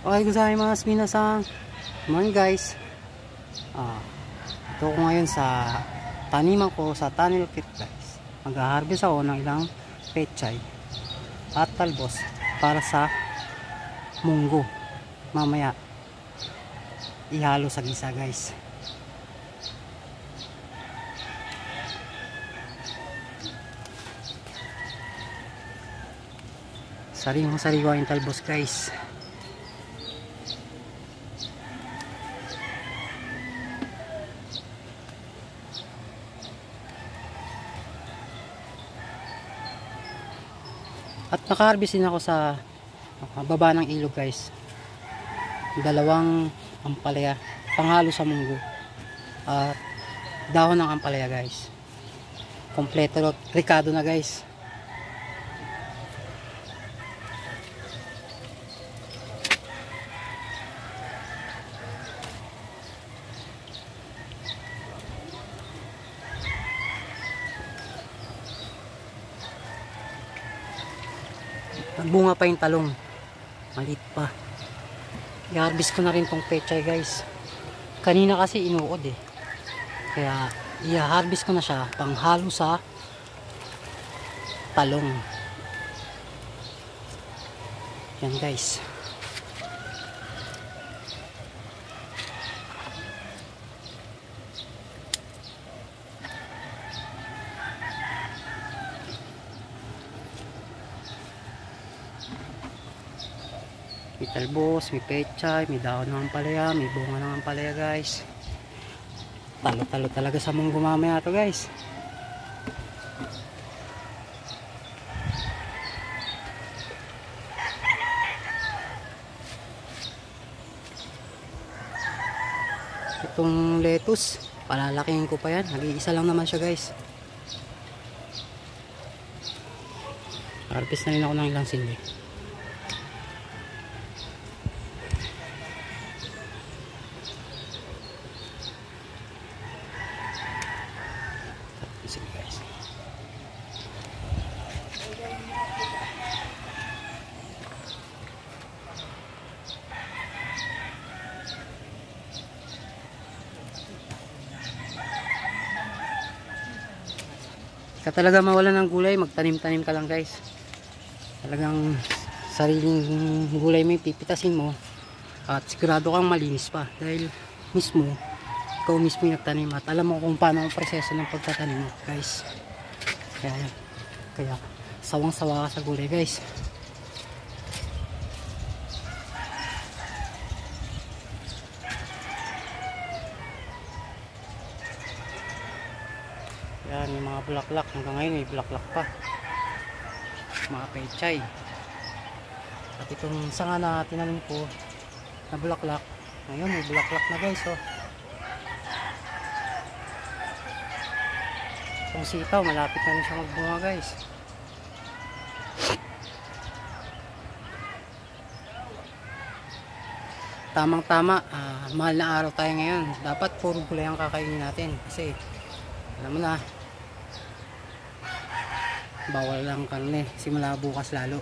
Okay, gozaimasu minasan. Morning guys. Ito ko ngayon sa taniman ko sa tunnel pit guys. Mag-harvest ako ng ilang pechay at talbos para sa munggo. Mamaya ihalo sa gisa guys. Sariwa yung talbos guys. At naka-harvest din ako sa baba ng ilog guys. Dalawang ampalaya panghalo sa munggo at dahon ng ampalaya guys. Kompleto ricado na guys. Nagbunga pa yung talong, maliit pa. I-harvest ko na rin tong pechay guys. Kanina kasi inuod kaya i-harvest ko na siya panghalo sa talong. Yan guys. May talbos, may pechay, may dahon ng ampalaya, may bunga ng ampalaya guys. Talo-talo talaga sa munggo mamaya to guys. Itong lettuce, palalakihin ko pa yan. Nag-iisa lang naman siya guys. Harvest na rin ako ng ilang sili. Sige guys. Ka talaga mawalan ng gulay, magtanim-tanim ka lang guys. Talagang sariling gulay mo pipitasin mo at sigurado kang malinis pa dahil ikaw mismo yung nagtanim at alam mo kung paano ang proseso ng pagtatanim mo guys. Kaya sawang-sawa ka sa gulay guys. Yan yung mga bulaklak, hanggang ngayon may bulaklak pa, mga pechay. At itong sanga na tinanim ko na bulaklak, ngayon may bulaklak na guys. Itong sitaw malapit na rin siya magbunga guys. Tamang tama, mahal na araw tayo ngayon, dapat puro gulay ang kakainin natin kasi alam mo na, bawal lang karne simula bukas lalo.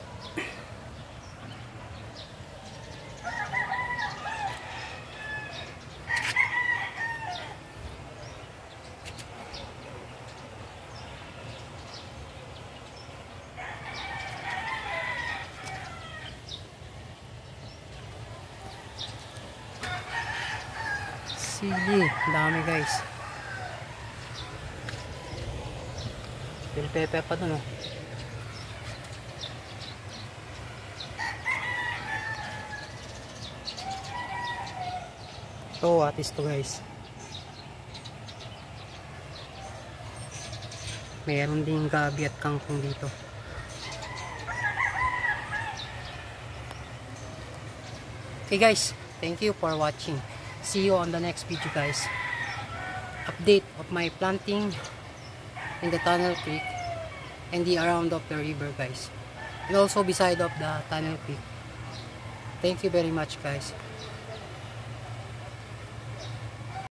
Sige, dami guys. Bell pepper pa dun Ito, atis to guys. Mayroon ding gabi at kangkong dito. Okay guys, thank you for watching. See you on the next video guys. Update of my planting in the tunnel creek and the around of the river guys, and also beside of the tunnel creek. Thank you very much guys.